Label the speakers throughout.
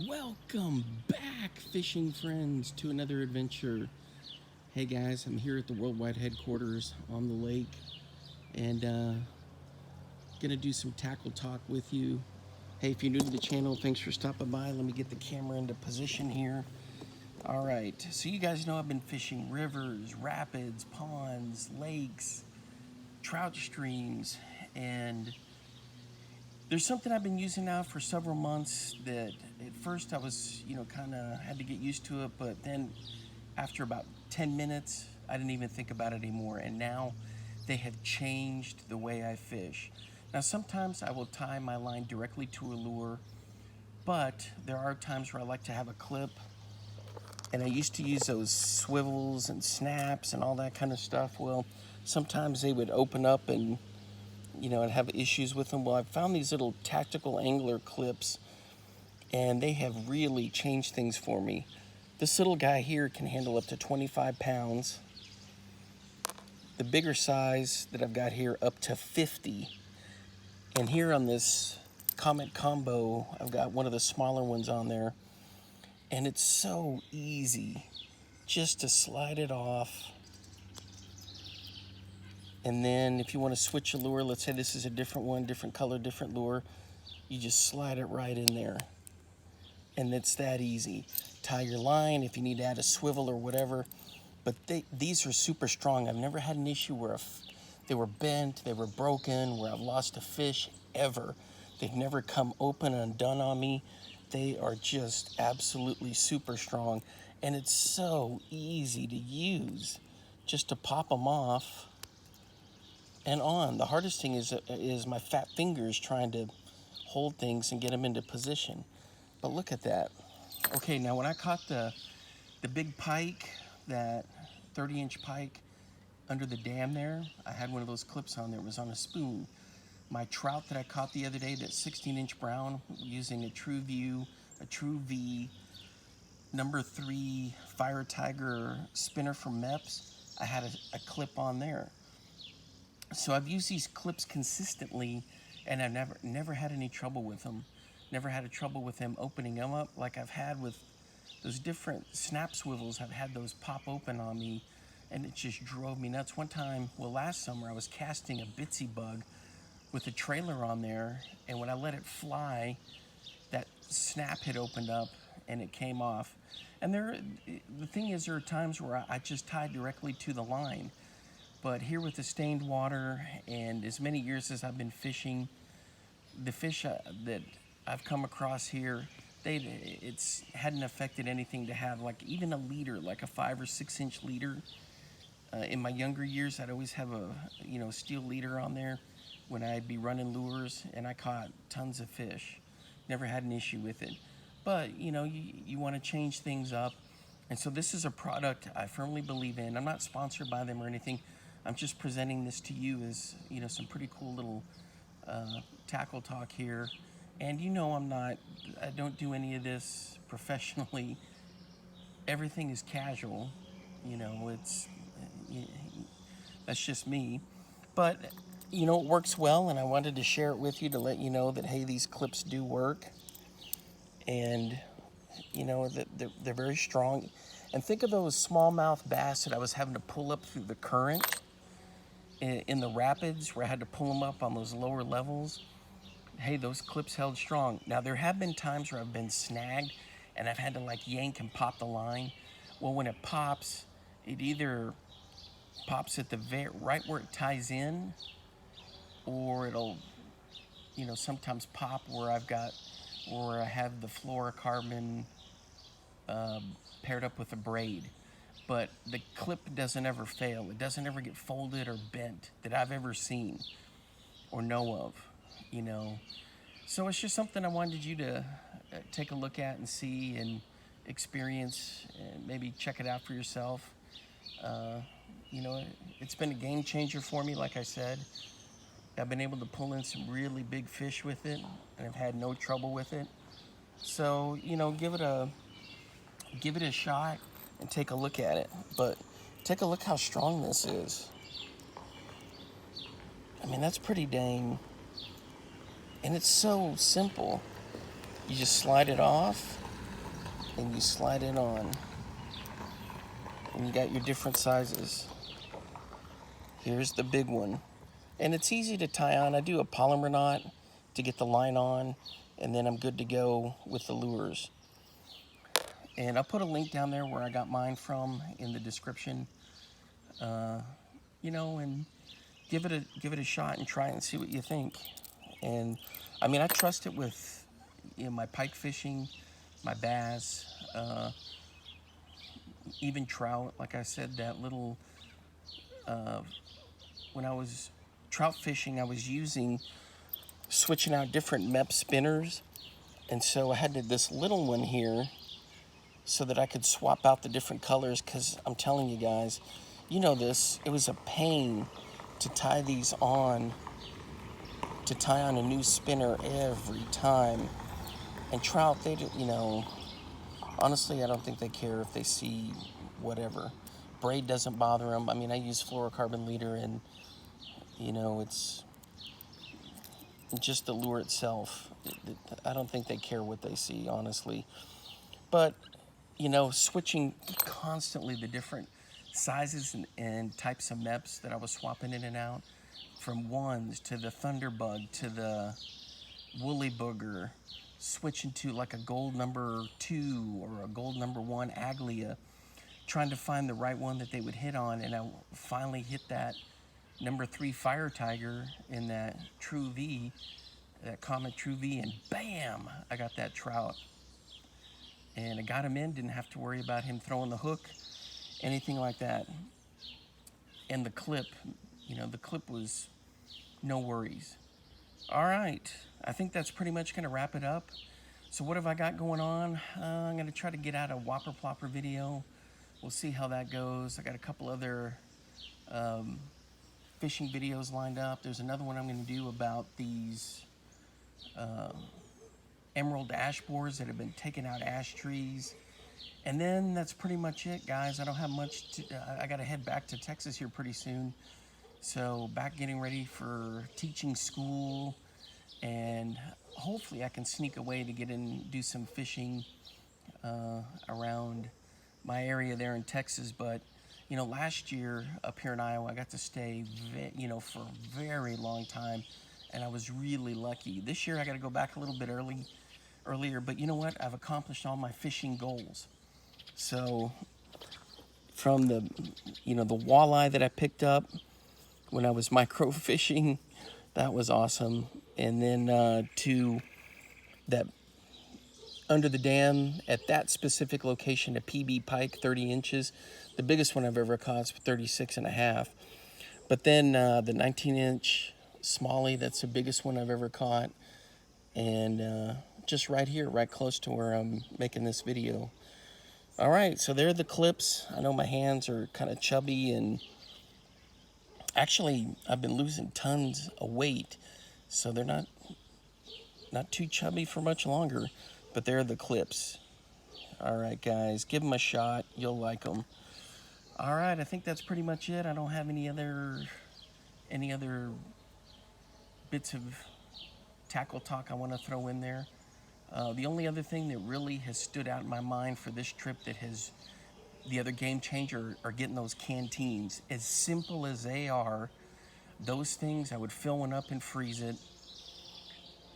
Speaker 1: Welcome back, fishing friends, to another adventure. Hey guys, I'm here at the worldwide headquarters on the lake and gonna do some tackle talk with you. Hey, if you're new to the channel, thanks for stopping by. Let me get the camera into position here. All right, so you guys know I've been fishing rivers, rapids, ponds, lakes, trout streams, and there's something I've been using now for several months that at first I was, kind of had to get used to it, but then after about 10 minutes, I didn't even think about it anymore. And now they have changed the way I fish. Now, sometimes I will tie my line directly to a lure, but there are times where I like to have a clip. And I used to use those swivels and snaps and all that kind of stuff. Well, sometimes they would open up and I'd have issues with them. Well, I found these little tactical angler clips, and they have really changed things for me. This little guy here can handle up to 25 pounds. The bigger size that I've got here, up to 50. And here on this Comet Combo, I've got one of the smaller ones on there. And it's so easy just to slide it off. And then if you want to switch a lure, let's say this is a different one, different color, different lure, you just slide it right in there. And it's that easy. Tie your line if you need to add a swivel or whatever. But these are super strong. I've never had an issue where they were bent, they were broken, where I've lost a fish ever. They've never come open and undone on me. They are just absolutely super strong. And it's so easy to use just to pop them off and on. The hardest thing is my fat fingers trying to hold things and get them into position. But look at that. Okay, now when I caught the big pike, that 30-inch pike under the dam there, I had one of those clips on there. It was on a spoon. My trout that I caught the other day, that 16-inch brown, using a True View, a True V, number 3 Fire Tiger spinner from Meps, I had a clip on there. So I've used these clips consistently, and I've never had any trouble with them. Never had a trouble with them opening them up like I've had with those different snap swivels. I've had those pop open on me, and it just drove me nuts. One time, well, last summer, I was casting a bitsy bug with a trailer on there, and when I let it fly, that snap had opened up and it came off. And the thing is, there are times where I just tied directly to the line. But here with the stained water and as many years as I've been fishing, the fish that I've come across here, it's hadn't affected anything to have like even a leader, like a 5 or 6 inch leader. In my younger years, I'd always have a steel leader on there when I'd be running lures, and I caught tons of fish. Never had an issue with it. But you want to change things up, and so this is a product I firmly believe in. I'm not sponsored by them or anything. I'm just presenting this to you as some pretty cool little tackle talk here. And I don't do any of this professionally. Everything is casual. That's just me. But it works well, and I wanted to share it with you to let you know that, hey, these clips do work, and that they're very strong. And think of those smallmouth bass that I was having to pull up through the current in the rapids, where I had to pull them up on those lower levels. Hey, those clips held strong. Now, there have been times where I've been snagged and I've had to like yank and pop the line. Well, when it pops, it either pops at the right where it ties in, or it'll sometimes pop where I have the fluorocarbon paired up with a braid. But the clip doesn't ever fail. It doesn't ever get folded or bent that I've ever seen or know of, So it's just something I wanted you to take a look at and see and experience, and maybe check it out for yourself. It's been a game changer for me, like I said. I've been able to pull in some really big fish with it, and I've had no trouble with it. So, give it a shot and take a look at it. But take a look how strong this is. I mean, that's pretty dang. And it's so simple. You just slide it off, and you slide it on. And you got your different sizes. Here's the big one. And it's easy to tie on. I do a polymer knot to get the line on, and then I'm good to go with the lures. And I'll put a link down there where I got mine from in the description. You know, and give it a shot and try it and see what you think. And I mean, I trust it with, you know, my pike fishing, my bass, even trout. Like I said, that little when I was trout fishing, I was switching out different MEP spinners, and so I had this little one here so that I could swap out the different colors, because I'm telling you guys, you know this, it was a pain to tie these on, to tie on a new spinner every time. And trout, they do, you know, honestly, I don't think they care if they see whatever. Braid doesn't bother them. I mean, I use fluorocarbon leader, and, you know, it's just the lure itself. I don't think they care what they see, honestly. But, you know, switching constantly the different sizes and types of MEPs that I was swapping in and out, from ones to the Thunderbug to the Woolly Booger, switching to like a gold number 2 or a gold number 1 Aglia, trying to find the right one that they would hit on. And I finally hit that number 3 Fire Tiger in that True V, that Comet True V, and bam, I got that trout. And I got him in, didn't have to worry about him throwing the hook, anything like that. And the clip, you know, the clip was no worries. All right, I think that's pretty much gonna wrap it up. So what have I got going on? I'm gonna try to get out a Whopper Plopper video. We'll see how that goes. I got a couple other fishing videos lined up. There's another one I'm gonna do about these emerald ash borers that have been taking out ash trees. And then that's pretty much it, guys. I don't have much I gotta head back to Texas here pretty soon. So back getting ready for teaching school, and hopefully I can sneak away to get in, do some fishing around my area there in Texas. But, you know, last year up here in Iowa, I got to stay, you know, for a very long time, and I was really lucky. This year I got to go back a little bit earlier, but you know what? I've accomplished all my fishing goals. So from the, you know, the walleye that I picked up when I was micro fishing, that was awesome. And then to that under the dam at that specific location, a PB pike, 30 inches. The biggest one I've ever caught is 36 and a half. But then the 19-inch smallie, that's the biggest one I've ever caught. And just right here, right close to where I'm making this video. All right, so there are the clips. I know my hands are kind of chubby, and actually I've been losing tons of weight, so they're not too chubby for much longer, but there are the clips. All right, guys, give them a shot. You'll like them. All right, I think that's pretty much it. I don't have any other bits of tackle talk I want to throw in there. The only other thing that really has stood out in my mind for this trip that has the other game changer are getting those canteens. As simple as they are, those things, I would fill one up and freeze it.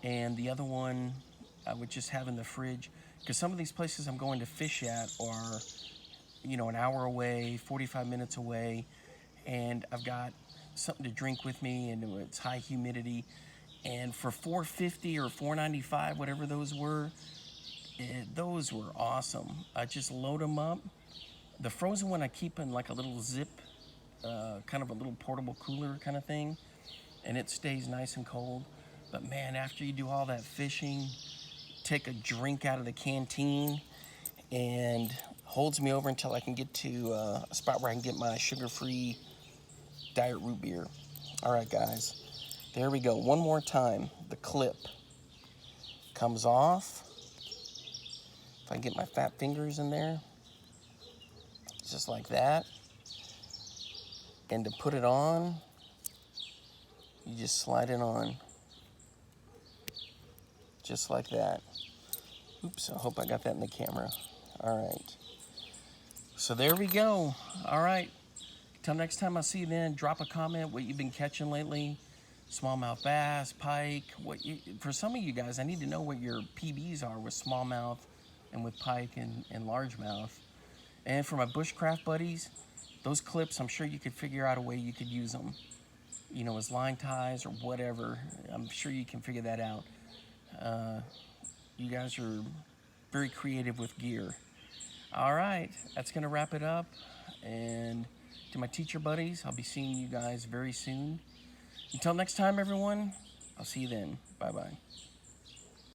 Speaker 1: And the other one, I would just have in the fridge. Because some of these places I'm going to fish at are, you know, an hour away, 45 minutes away. And I've got something to drink with me, and it's high humidity. And for $4.50 or $4.95, whatever those were awesome. I just load them up. The frozen one I keep in like a little zip, kind of a little portable cooler kind of thing, and it stays nice and cold. But man, after you do all that fishing, take a drink out of the canteen, and holds me over until I can get to a spot where I can get my sugar-free diet root beer. All right, guys. There we go. One more time. The clip comes off. If I can get my fat fingers in there. Just like that. And to put it on, you just slide it on. Just like that. Oops, I hope I got that in the camera. All right. So there we go. All right. Till next time I see you then, drop a comment what you've been catching lately. Smallmouth bass, pike. For some of you guys, I need to know what your PBs are with smallmouth and with pike and largemouth. And for my bushcraft buddies, those clips, I'm sure you could figure out a way you could use them. You know, as line ties or whatever. I'm sure you can figure that out. You guys are very creative with gear. All right, that's going to wrap it up. And to my teacher buddies, I'll be seeing you guys very soon. Until next time, everyone, I'll see you then. Bye-bye.